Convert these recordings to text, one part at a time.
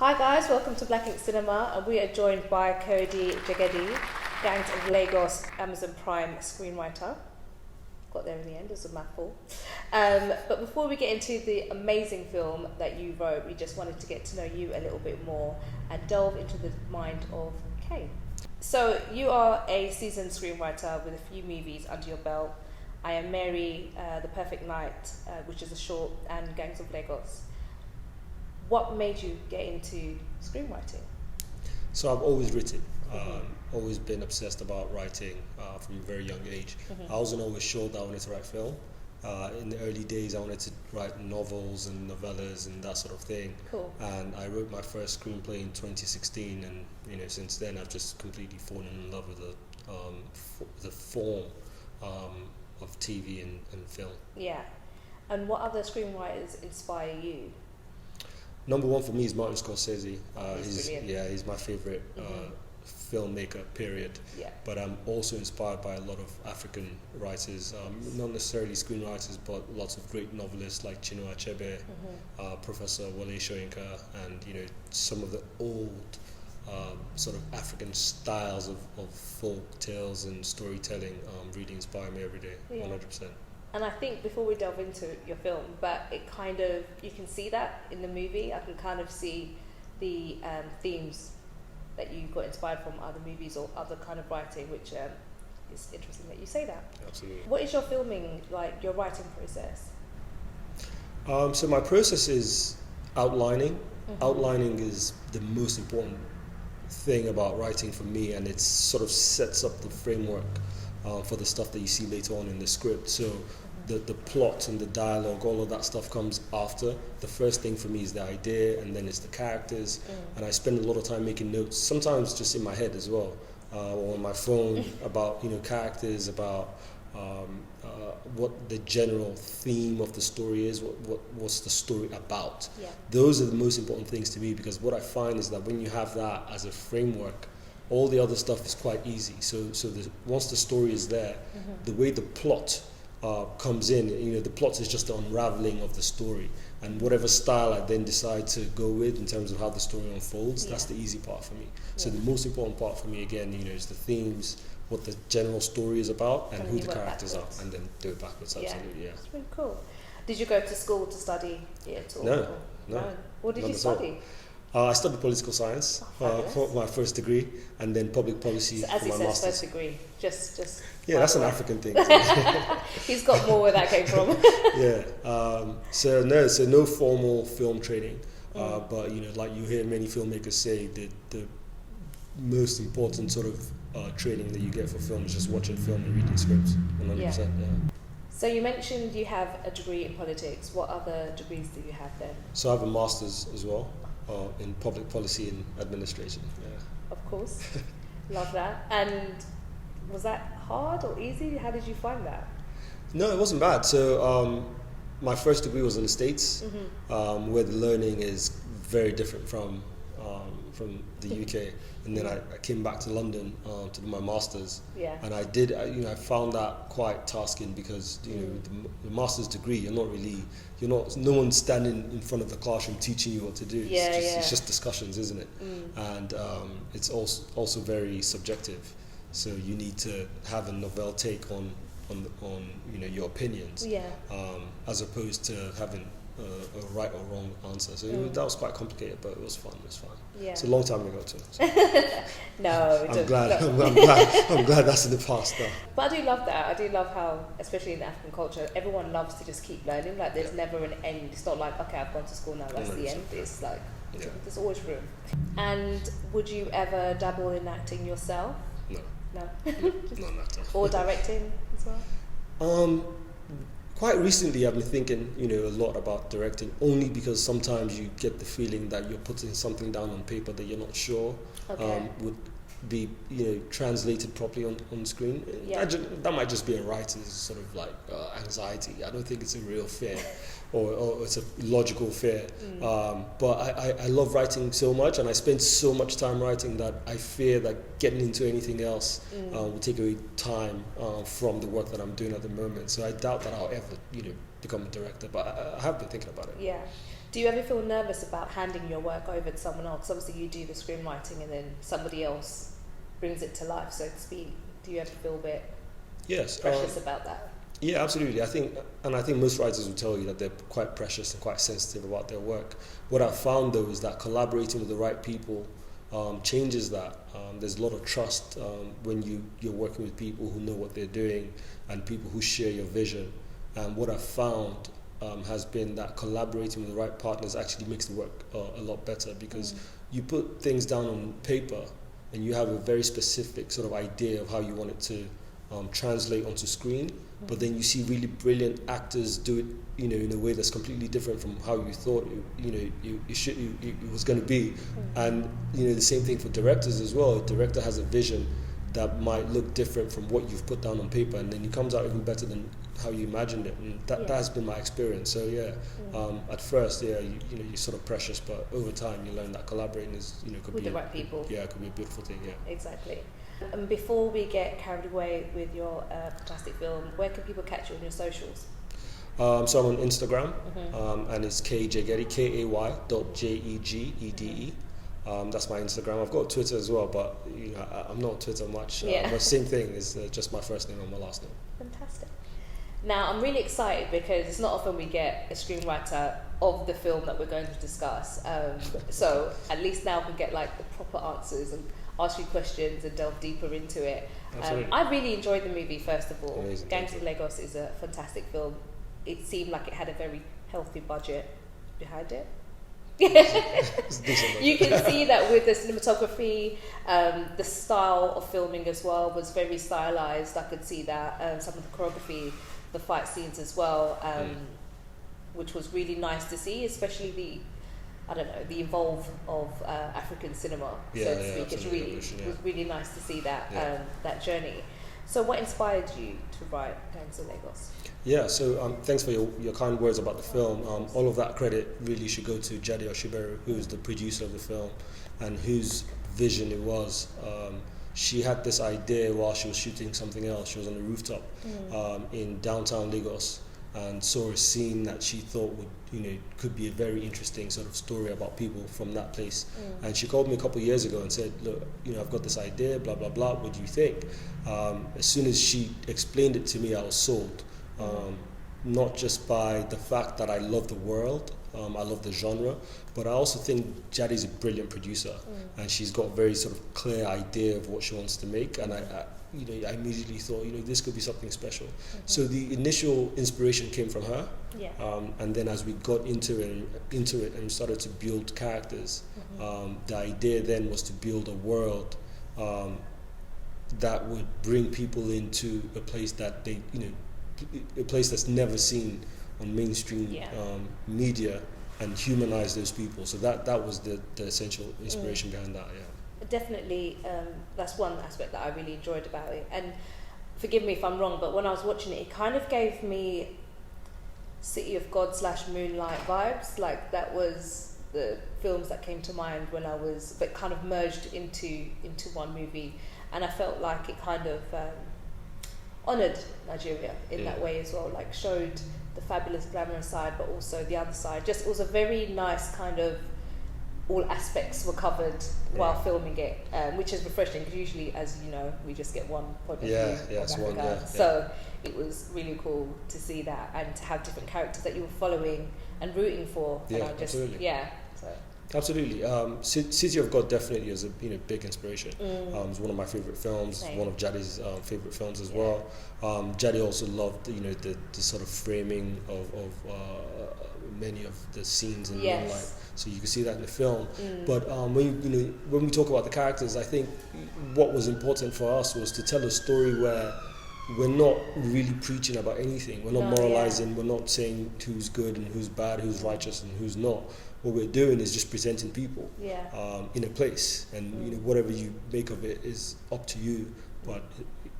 Hi guys, welcome to Black Ink Cinema, and we are joined by Cody Jegede, Gangs of Lagos, Amazon Prime screenwriter. Got there in the end, it was a mouthful. But before we get into the amazing film that you wrote, we just wanted to get to know you a little bit more and delve into the mind of Kay. So you are a seasoned screenwriter with a few movies under your belt. I Am Mary, The Perfect Night, which is a short, and Gangs of Lagos. What made you get into screenwriting? So I've always written, always been obsessed about writing from a very young age. I wasn't always sure that I wanted to write film. In the early days, I wanted to write novels and novellas and that sort of thing. Cool. And I wrote my first screenplay in 2016, and since then I've just completely fallen in love with the form of TV and film. Yeah. And what other screenwriters inspire you? Number one for me is Martin Scorsese. He's my favorite filmmaker, period. Yeah. But I'm also inspired by a lot of African writers, not necessarily screenwriters, but lots of great novelists like Chinua Achebe, Professor Wole Soyinka, and some of the old sort of African styles of folk tales and storytelling really inspire me every day, 100%. And I think before we delve into your film, but it kind of, you can see that in the movie. I can kind of see the themes that you got inspired from other movies or other kind of writing, which is interesting that you say that. Absolutely. What is your filming, like your writing process? So my process is outlining. Outlining is the most important thing about writing for me, and it sort of sets up the framework for the stuff that you see later on in the script. So the plot and the dialogue, all of that stuff comes after. The first thing for me is the idea, and then it's the characters. And I spend a lot of time making notes, sometimes just in my head as well, or on my phone, about characters, about what the general theme of the story is, what's the story about. Yeah. Those are the most important things to me, because what I find is that when you have that as a framework, all the other stuff is quite easy. So once the story is there, the way the plot comes in, the plot is just the unraveling of the story, and whatever style I then decide to go with in terms of how the story unfolds, that's the easy part for me. So the most important part for me, again, is the themes, what the general story is about, and who the characters are, and then do it backwards. Absolutely, yeah. That's really cool. Did you go to school to study it at all? No. What did you study? I studied political science for my first degree, and then public policy so as for my master's. First degree, just. Yeah, that's an African thing. He's got more where that came from. So no formal film training, but like you hear many filmmakers say, the most important sort of training that you get for film is just watching film and reading scripts. 100%. Yeah. So you mentioned you have a degree in politics. What other degrees do you have then? So I have a master's as well. In public policy and administration. Yeah. Of course. Love that. And was that hard or easy? How did you find that? No, it wasn't bad. So my first degree was in the States, where the learning is very different from the UK. And then I came back to London to do my master's. Yeah. And I did, I found that quite tasking, because the master's degree, no one's standing in front of the classroom teaching you what to do. It's just discussions, isn't it? And it's also very subjective. So you need to have a novel take on your opinions, as opposed to having a right or wrong answer. So that was quite complicated, but it was fun. Yeah. It's a long time ago too. So. No, I'm glad that's in the past though. But I do love that. I do love how, especially in the African culture, everyone loves to just keep learning. Like there's never an end. It's not like, okay, I've gone to school now, that's the end. It's like there's always room. And would you ever dabble in acting yourself? No. No. Not at all. Or directing as well? Quite recently, I've been thinking, a lot about directing, only because sometimes you get the feeling that you're putting something down on paper that you're not sure would be, translated properly on screen. Yeah. That might just be a writer's sort of like anxiety. I don't think it's a real fear, or it's a logical fear. But I love writing so much, and I spend so much time writing, that I fear that getting into anything else will take away time from the work that I'm doing at the moment. So I doubt that I'll ever, become a director. But I have been thinking about it. Yeah. Do you ever feel nervous about handing your work over to someone else? Obviously, you do the screenwriting and then somebody else brings it to life, so to speak. Do you ever feel a bit precious about that? Yeah, absolutely. I think most writers will tell you that they're quite precious and quite sensitive about their work. What I've found though is that collaborating with the right people changes that. There's a lot of trust when you're working with people who know what they're doing and people who share your vision. And what I've found has been that collaborating with the right partners actually makes the work a lot better, because you put things down on paper and you have a very specific sort of idea of how you want it to translate onto screen, but then you see really brilliant actors do it, in a way that's completely different from how you thought it was going to be. And the same thing for directors as well. A director has a vision that might look different from what you've put down on paper, and then it comes out even better than how you imagined it. And that has been my experience. So at first, you're sort of precious, but over time you learn that collaborating is, could with be the right people. Yeah, it could be a beautiful thing. Yeah, exactly. And before we get carried away with your fantastic film, where can people catch you on your socials? So I'm on Instagram, and it's Jegede, KAY.JEGEDE. That's my Instagram. I've got Twitter as well, but I'm not on Twitter much. But same thing, is just my first name and my last name. Fantastic. Now I'm really excited because it's not often we get a screenwriter of the film that we're going to discuss. So at least now we can get like the proper answers and ask you questions and delve deeper into it. I really enjoyed the movie, first of all. Amazing. Gangs of Lagos is a fantastic film. It seemed like it had a very healthy budget behind it. You can see that with the cinematography, the style of filming as well was very stylized. I could see that some of the choreography, the fight scenes as well, which was really nice to see, especially the evolve of African cinema, so to speak. It was really nice to see that that journey. So what inspired you to write Gangs of Lagos? Yeah, so thanks for your kind words about the film. All of that credit really should go to Jegede, who is the producer of the film and whose vision it was. She had this idea while she was shooting something else. She was on a rooftop in downtown Lagos and saw a scene that she thought would, could be a very interesting sort of story about people from that place. And she called me a couple of years ago and said, look, I've got this idea, blah, blah, blah, what do you think? As soon as she explained it to me, I was sold. Not just by the fact that I love the world, I love the genre, but I also think Jade's a brilliant producer, and she's got a very sort of clear idea of what she wants to make, and I immediately thought, this could be something special. So the initial inspiration came from her, and then as we got into it and started to build characters, the idea then was to build a world that would bring people into a place that they, a place that's never seen on mainstream media, and humanize those people. So that was the essential inspiration behind that. Definitely, that's one aspect that I really enjoyed about it. And forgive me if I'm wrong, but when I was watching it, it kind of gave me City of God / Moonlight vibes. Like that was the films that came to mind when I was, but kind of merged into one movie. And I felt like it kind of honoured Nigeria in that way as well, like showed the fabulous glamorous side, but also the other side. Just, it was a very nice kind of, all aspects were covered while filming it, which is refreshing, because usually, as you know, we just get one point of view of Africa. So it was really cool to see that, and to have different characters that you were following and rooting for. Absolutely. So. Absolutely. City of God definitely is a big inspiration. It's one of my favorite films. Same. One of Jade's favorite films as well. Jade also loved the sort of framing of many of the scenes in Moonlight. So you can see that in the film. But when we talk about the characters, I think what was important for us was to tell a story where we're not really preaching about anything. We're not moralizing. We're not saying who's good and who's bad, who's righteous and who's not. What we're doing is just presenting people in a place, and whatever you make of it is up to you. But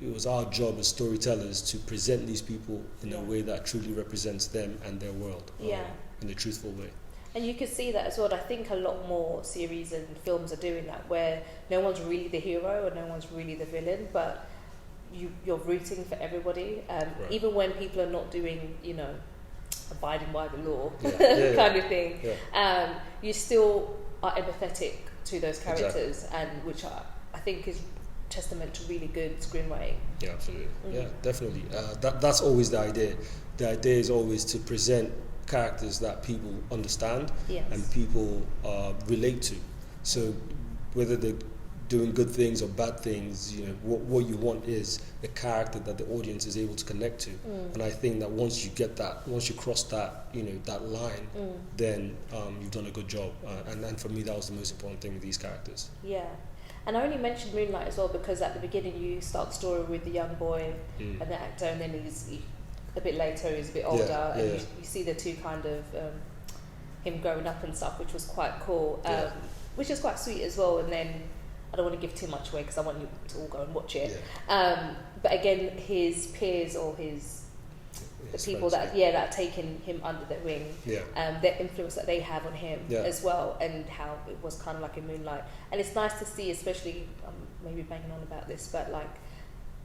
it was our job as storytellers to present these people in a way that truly represents them and their world in a truthful way. And you can see that as well. I think a lot more series and films are doing that, where no one's really the hero or no one's really the villain, but you're rooting for everybody. Even when people are not doing, abiding by the law Yeah. kind of thing. Yeah. You still are empathetic to those characters, and which I think is testament to really good screenwriting. Yeah, absolutely. Yeah, definitely. That's always the idea. The idea is always to present characters that people understand and people relate to. So whether they're doing good things or bad things, you know, what you want is a character that the audience is able to connect to. And I think that once you get that, once you cross that, you know, that line, then you've done a good job. And for me, that was the most important thing with these characters. Yeah. And I only mentioned Moonlight as well because at the beginning you start the story with the young boy and the actor, and then he a bit later he's a bit older, and you see the two kind of him growing up and stuff, which was quite cool, which is quite sweet as well. And then I don't want to give too much away because I want you to all go and watch it. But again, his peers or the people friends, that are taking him under their wing, the influence that they have on him as well, and how it was kind of like in Moonlight. And it's nice to see, especially maybe banging on about this, but like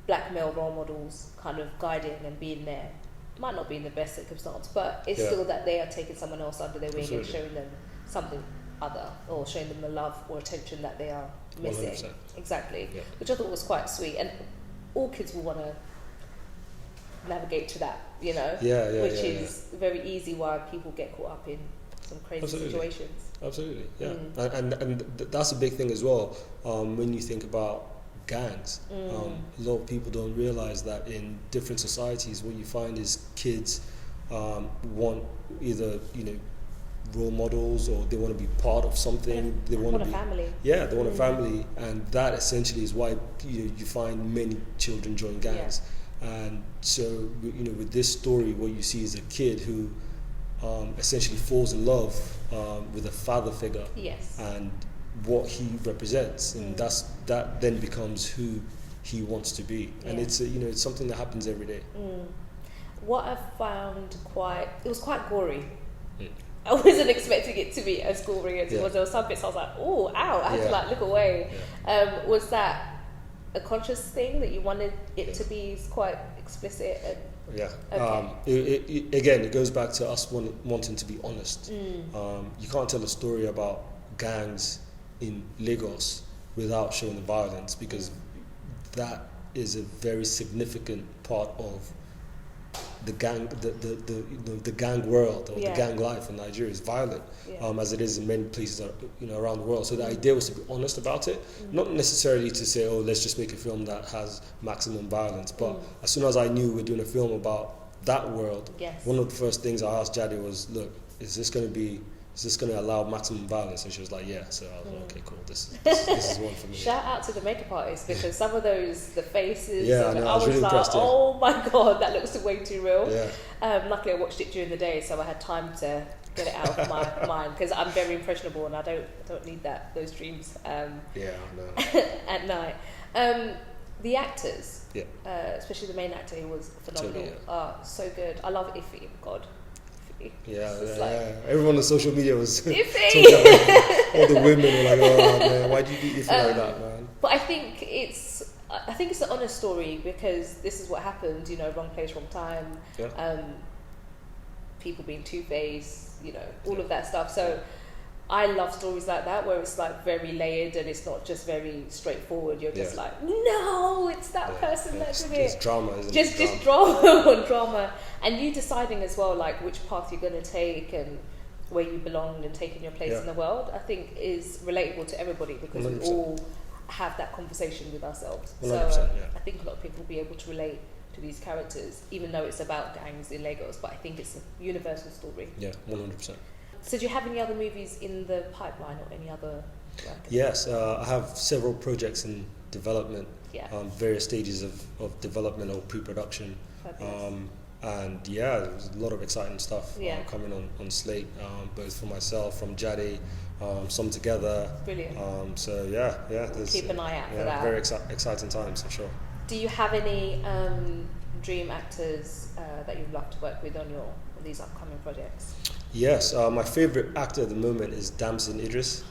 black male role models kind of guiding and being there. Might not be in the best circumstance, but it's still that they are taking someone else under their wing and showing them something other, or showing them the love or attention that they are missing. 100%. Exactly, which I thought was quite sweet, and all kids will want to navigate to that, you know, which is very easy why people get caught up in some crazy situations. Absolutely, yeah. And that's a big thing as well. When you think about gangs, a lot of people don't realize that in different societies, what you find is kids want either, you know, role models, or they want to be part of something. They want to be a family. Yeah, they want a family, and that essentially is why you find many children join gangs. And so, you know, with this story, what you see is a kid who essentially falls in love with a father figure, and what he represents, and that then becomes who he wants to be. And it's it's something that happens every day. What I found it was quite gory. I wasn't expecting it to be as gory as it was. There were some bits I was like, oh, ow, I had to like look away. Was that a conscious thing that you wanted it to be quite explicit? Again, it goes back to us wanting to be honest. You can't tell a story about gangs in Lagos without showing the violence, because that is a very significant part of the gang, the gang world, or the gang life in Nigeria is violent, as it is in many places around the world. So the idea was to be honest about it, not necessarily to say, oh, let's just make a film that has maximum violence. But as soon as I knew we were doing a film about that world, one of the first things I asked Jegede was, look, is this going to allow maximum violence? And she was like, yeah. So I was like, okay, cool. This is one for me. Shout out to the makeup artist, because some of the faces, I was really like, impressed, oh my god, that looks way too real. Luckily I watched it during the day, so I had time to get it out of my mind, because I'm very impressionable and I don't need those dreams at night. The actors, especially the main actor, who was phenomenal, so good. I love Iffy, God. Everyone on social media was talking about all the women were like, oh man, why do you do Iffy like that, man? But I think it's an honest story, because this is what happened, you know, wrong place, wrong time, people being two-faced, you know, all of that stuff. So I love stories like that, where it's like very layered and it's not just very straightforward. You're just like, no, it's that person that's in it. It's drama, isn't it? Just drama on drama. And you deciding as well, like, which path you're going to take and where you belong and taking your place in the world, I think is relatable to everybody, because 100%. We all have that conversation with ourselves. 100%, so I think a lot of people will be able to relate to these characters, even though it's about gangs in Lagos, but I think it's a universal story. Yeah, 100%. So do you have any other movies in the pipeline, or any other work? Yes, I have several projects in development, various stages of development or pre-production. And there's a lot of exciting stuff coming on slate, both for myself, from Jegede, some together. Brilliant. There's, keep an eye out for that. Very exciting times, for sure. Do you have any dream actors that you'd love to work with on these upcoming projects? Yes, my favorite actor at the moment is Damson Idris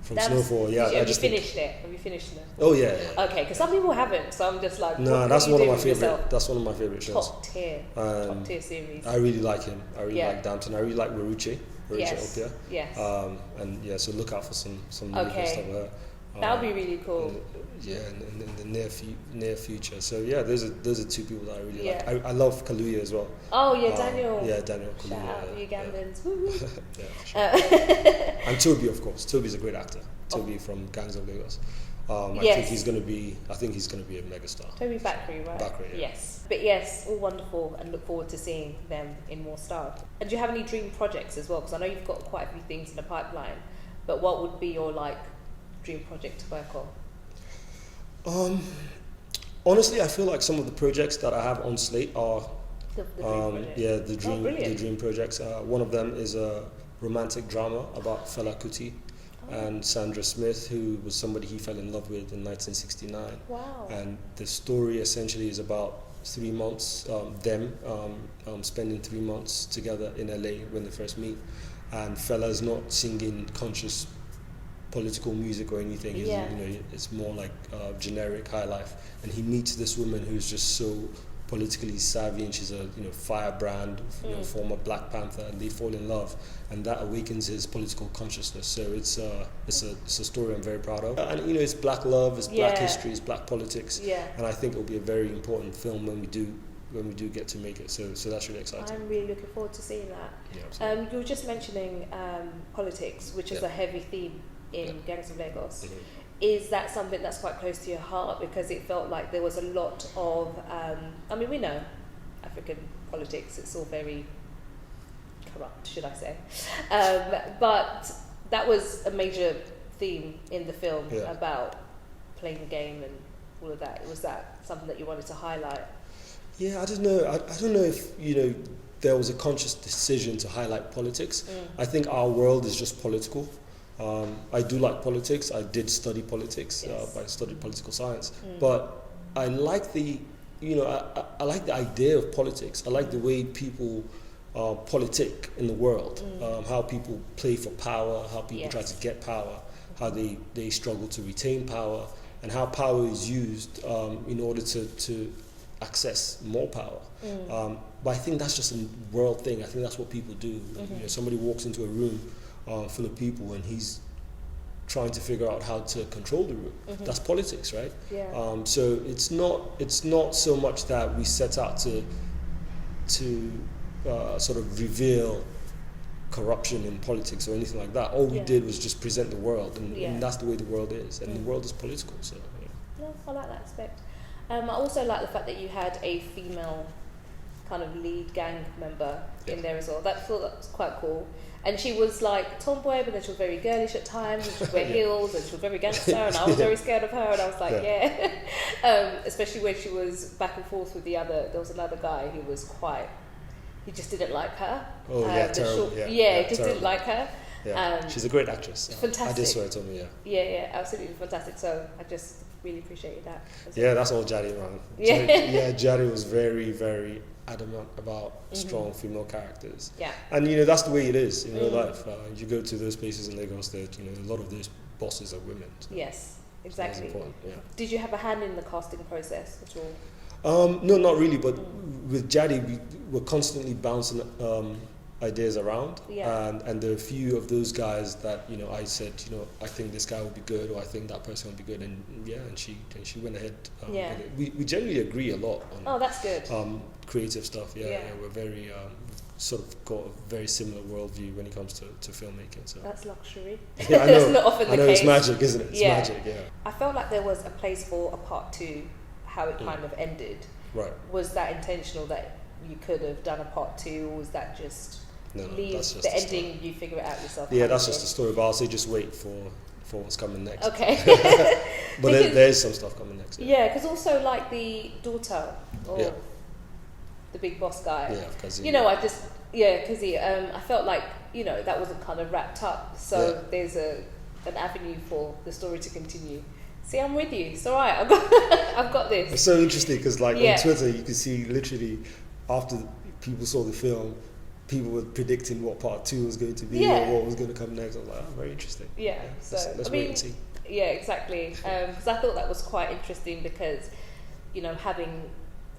From Snowfall, yeah. Have you finished it? Oh yeah. Okay, because some people haven't, so I'm just like. No, that's one of my favorite. That's one of my favorite shows. Top tier series. I really like him. I really like Dampton. I really like Rachael. Yes. Opia. Yes. And yeah, so look out for some really good stuff with her. That would be really cool. In the near future. So yeah, those are two people that I really like. I love Kaluuya as well. Oh yeah, Daniel. Yeah, Daniel Kaluuya. Shout out to Ugandans. Yeah. Sure. And Toby, of course. Toby's a great actor. Toby from Gangs of Lagos. I think he's going to be a megastar. Toby Bakri, right? Bakri, yeah. Yes. But yes, all wonderful, and look forward to seeing them in more style. And do you have any dream projects as well? Because I know you've got quite a few things in the pipeline. But what would be your dream project to work on? Honestly, I feel like some of the projects that I have on slate are the dream projects. One of them is a romantic drama about Fela Kuti and Sandra Smith, who was somebody he fell in love with in 1969. Wow. And the story essentially is about 3 months, spending 3 months together in LA when they first meet. And Fela's not singing conscious political music or anything. It's more like generic high life. And he meets this woman who's just so politically savvy, and she's a firebrand, former Black Panther, and they fall in love, and that awakens his political consciousness. So it's a story I'm very proud of. And it's Black love, it's Black history, it's Black politics. Yeah. And I think it'll be a very important film when we do get to make it. So that's really exciting. I'm really looking forward to seeing that. Yeah, you were just mentioning politics, which is a heavy theme in Gangs of Lagos. Mm-hmm. Is that something that's quite close to your heart? Because it felt like there was a lot of, we know African politics, it's all very corrupt, should I say. But that was a major theme in the film about playing the game and all of that. Was that something that you wanted to highlight? Yeah, I don't know. I don't know if, there was a conscious decision to highlight politics. I think our world is just political. I do like politics. I did study politics. I studied political science. But I like the, I like the idea of politics. I like the way people politic in the world. How people play for power. How people try to get power. How they struggle to retain power, and how power is used in order to access more power. But I think that's just a world thing. I think that's what people do. Somebody walks into a room full of people, and he's trying to figure out how to control the room. That's politics, right? Yeah. So it's not so much that we set out to sort of reveal corruption in politics or anything like that. All we did was just present the world, and that's the way the world is, and the world is political. So no, I like that aspect. I also like the fact that you had a female kind of lead gang member in there as well. That was quite cool. And she was like tomboy, but then she was very girlish at times, and she would wear heels, and she was very gangster, and I was very scared of her, and I was like, especially when she was back and forth with there was another guy who was he just didn't like her. Oh, terrible. He just didn't like her. Yeah. She's a great actress. Fantastic. I did swear to me, Yeah, absolutely fantastic. So I just really appreciated that. That's all Jade, man. Jade was very, very adamant about strong female characters. Yeah. And that's the way it is in real life. You go to those places in Lagos that a lot of those bosses are women. So yes, exactly. Did you have a hand in the casting process at all? No, not really. But with Jade, we were constantly bouncing ideas around. Yeah. And there are a few of those guys that I said, I think this guy would be good, or I think that person would be good, and she went ahead. With it. We generally agree a lot on. Oh, that's good. Creative stuff. We're very sort of got a very similar worldview when it comes to filmmaking. So that's luxury. Yeah, I know. That's not often the case. It's magic, isn't it? It's magic. Yeah. I felt like there was a place for a part 2. How it kind of ended. Right. Was that intentional that you could have done a part 2, or was that just leave that's just the ending? You figure it out yourself. Yeah, that's just the story. But I'll say just wait for what's coming next. Okay. But there's some stuff coming next. Yeah, because also like the daughter or the big boss guy. Yeah, because I felt like that wasn't kind of wrapped up. So there's an avenue for the story to continue. See, I'm with you. It's all right. I've got this. It's so interesting because on Twitter you can see literally after people saw the film, people were predicting what part 2 was going to be Yeah. or what was going to come next. I was like, very interesting. Yeah. So let's wait and see. Yeah, exactly. Because I thought that was quite interesting because, having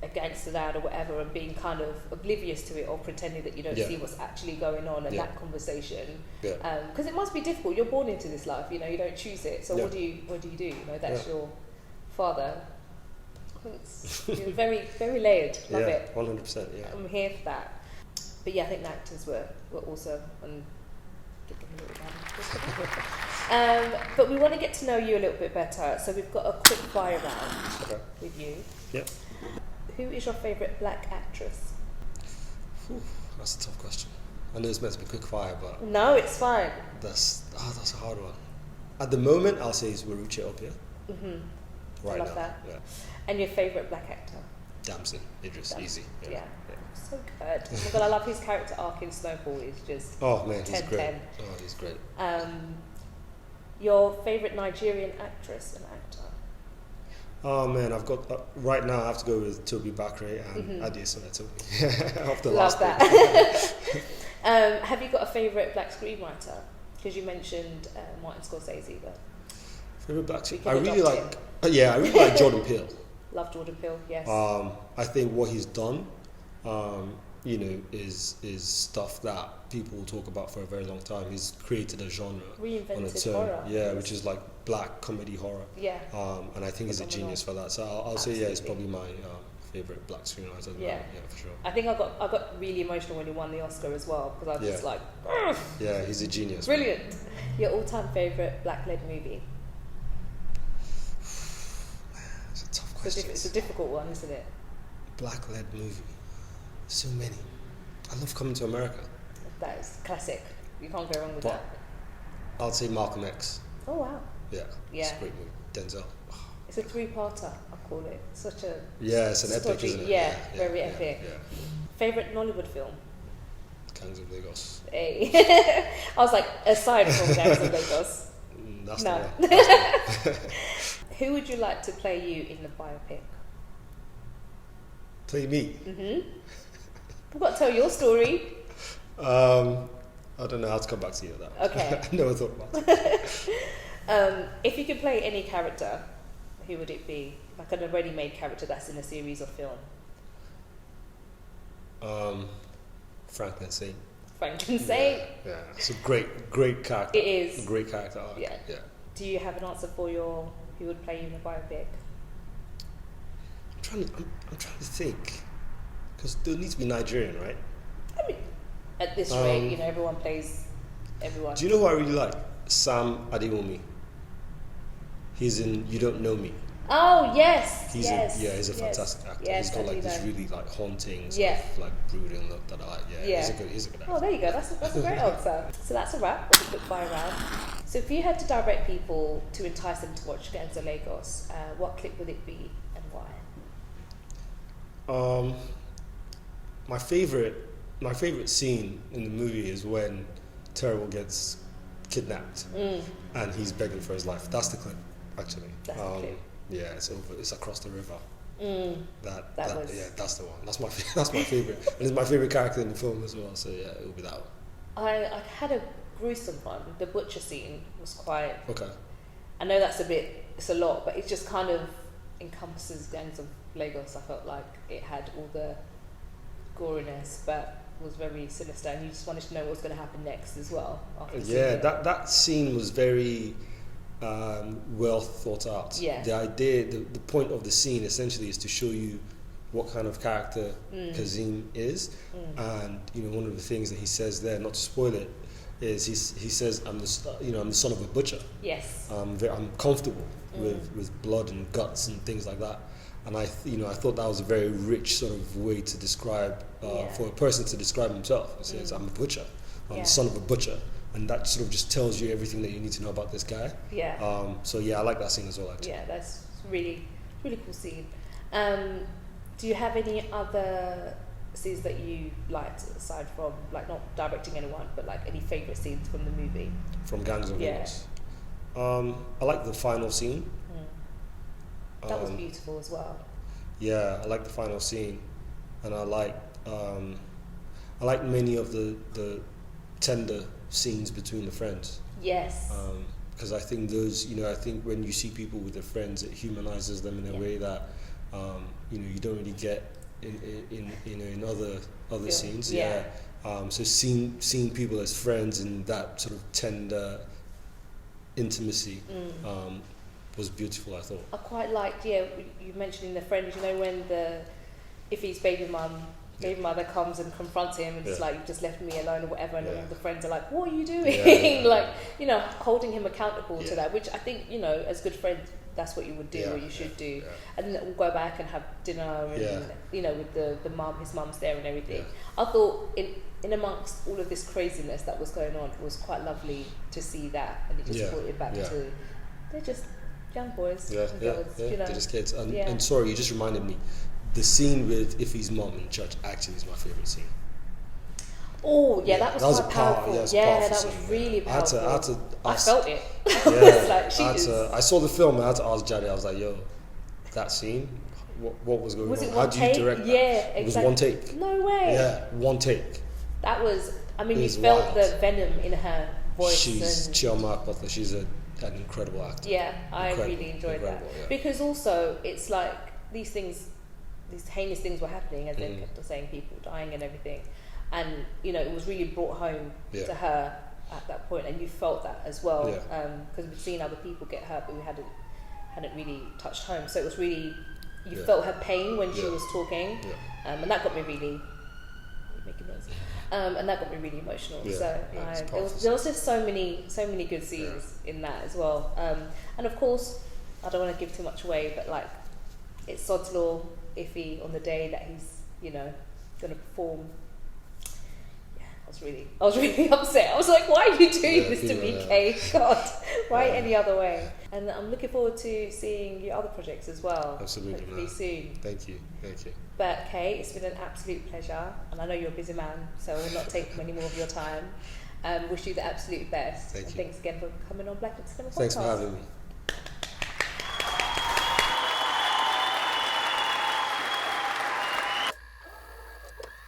a gangster dad or whatever and being kind of oblivious to it or pretending that you don't see what's actually going on and that conversation. Yeah. Because it must be difficult. You're born into this life, you don't choose it. So what do you do? That's your father. You're very, very layered. Love it. 100%. Yeah. I'm here for that. But yeah, I think the actors were awesome and but we want to get to know you a little bit better, so we've got a quick fire round with you. Yep. Who is your favourite black actress? That's a tough question. I know it's meant to be quick fire, but no, it's fine. That's a hard one. At the moment, I'll say it's Rachael. Right I love now. that. Yeah. And your favourite black actor? Damson, Idris, easy. Yeah. So good. Oh my god, I love his character arc in Snowfall. It's just 10, he's great. 10. Oh, he's great. Your favourite Nigerian actress and actor? Oh man, I've got right now. I have to go with Toby Bakre and Adeola Toby. Off the Love last that. Have you got a favourite black screenwriter? Because you mentioned Martin Scorsese, but favorite black screenwriter. I really like Jordan Peele. Love Jordan Peele. Yes. I think what he's done, is stuff that people will talk about for a very long time. He's created a genre Reinvented on its own, horror. which is like black comedy horror. Yeah. And I think he's a genius for that. So I'll say it's probably my favorite black screenwriter. Yeah, for sure. I think I got really emotional when he won the Oscar as well because I was just like, ugh. Yeah, he's a genius. Brilliant. Man. Your all-time favorite black-led movie? It's a tough question. It's a difficult one, isn't it? Black-led movie. So many. I love Coming to America. That is classic. You can't go wrong with that. I'll say Malcolm X. Oh wow. Yeah. It's a great movie. Denzel. It's a 3-parter, I call it. Such a it's an epic, isn't it? Yeah, very epic. Yeah. Favorite Nollywood film? Gangs of Lagos. Hey. I was like, aside from Gangs of Lagos. That's no. the one. Who would you like to play you in the biopic? Play me? We've got to tell your story. I don't know how to come back to you on that. Okay. I never thought about it. If you could play any character, who would it be? Like an already made character that's in a series or film. Frankenstein. Frankenstein? Yeah. It's a great character. It is. A great character arc. Yeah. Do you have an answer for who would play you in a biopic? I'm trying to think. Because they'll need to be Nigerian, right? I mean, at this rate, everyone plays everyone. Do you know who I really like? Sam Adewumi. He's in You Don't Know Me. Oh yes, He's a fantastic actor. Yes, he's got like this really like haunting, brooding look that I like. He's a good actor. Oh, there you go. That's a great answer. So that's a wrap. That's a quick fire round. So if you had to direct people to entice them to watch Gangs of Lagos, what clip would it be and why? My favorite scene in the movie is when Terrell gets kidnapped and he's begging for his life. That's the clip, actually. That's the clip. Yeah, it's over. It's across the river. That's the one. That's my favorite, and it's my favorite character in the film as well. So yeah, it'll be that one. I had a gruesome one. The butcher scene was quite. Okay. I know it's a lot, but it just kind of encompasses Gangs of Lagos. I felt like it had all the goriness, but was very sinister, and you just wanted to know what was going to happen next as well. That scene was very well thought out. Yeah. The idea, the point of the scene essentially is to show you what kind of character Kazim is, and one of the things that he says there, not to spoil it, is he says I'm the son of a butcher. Yes. I'm comfortable with blood and guts and things like that. And I thought that was a very rich sort of way to describe for a person to describe himself. He says, "I'm a butcher. I'm the son of a butcher," and that sort of just tells you everything that you need to know about this guy. Yeah. I like that scene as well. Actually. Yeah, that's really really cool scene. Do you have any other scenes that you liked aside from like not directing anyone, but like any favorite scenes from the movie? From Gangs of Lagos. I like the final scene. That was beautiful as well. Yeah, I like the final scene, and I like I like many of the tender scenes between the friends. Yes. Because I think those, I think when you see people with their friends, it humanizes them in a way that, you don't really get in other scenes. Yeah. So seeing people as friends in that sort of tender intimacy was beautiful, I thought. I quite liked, you mentioning the friends, when if his baby mother comes and confronts him and it's like, you've just left me alone or whatever, and all the friends are like, what are you doing? Like, holding him accountable to that, which I think, as good friends, that's what you would do or you should do. And then we'll go back and have dinner and, with his mum's there and everything. I thought in amongst all of this craziness that was going on, it was quite lovely to see that, and it just brought it back to, they're just young boys and girls, they're just kids. And sorry, you just reminded me, the scene with Iffy's mom in church actually is my favourite scene. Oh, that was quite powerful. That was really powerful. I felt it. I saw the film and I had to ask Jade, I was like, yo, that scene, what was going on? How do you direct that? Exactly. It was one take. No way. Yeah, one take. That was, you felt the venom in her voice. She's Chioma Akpotha, she's an incredible actor. Yeah, I really enjoyed that. Yeah. Because also, it's like these heinous things were happening, as they kept on saying, people dying and everything. And, it was really brought home to her at that point, and you felt that as well. Because we'd seen other people get hurt, but we hadn't really touched home. So it was really, you felt her pain when she was talking. And that got me really, making noise. And that got me really emotional. There was just so many good scenes in that as well. And of course, I don't want to give too much away, but like, it's Sod's Law, Iffy, on the day that he's, going to perform. I was really upset. I was like, why are you doing this to me, Kay? God, why any other way? And I'm looking forward to seeing your other projects as well. Absolutely. Hopefully soon. Thank you. But Kay, it's been an absolute pleasure, and I know you're a busy man, so I will not take any more of your time. Wish you the absolute best. Thank you. Thanks again for coming on Black and Cinema Podcast. Thanks for having me.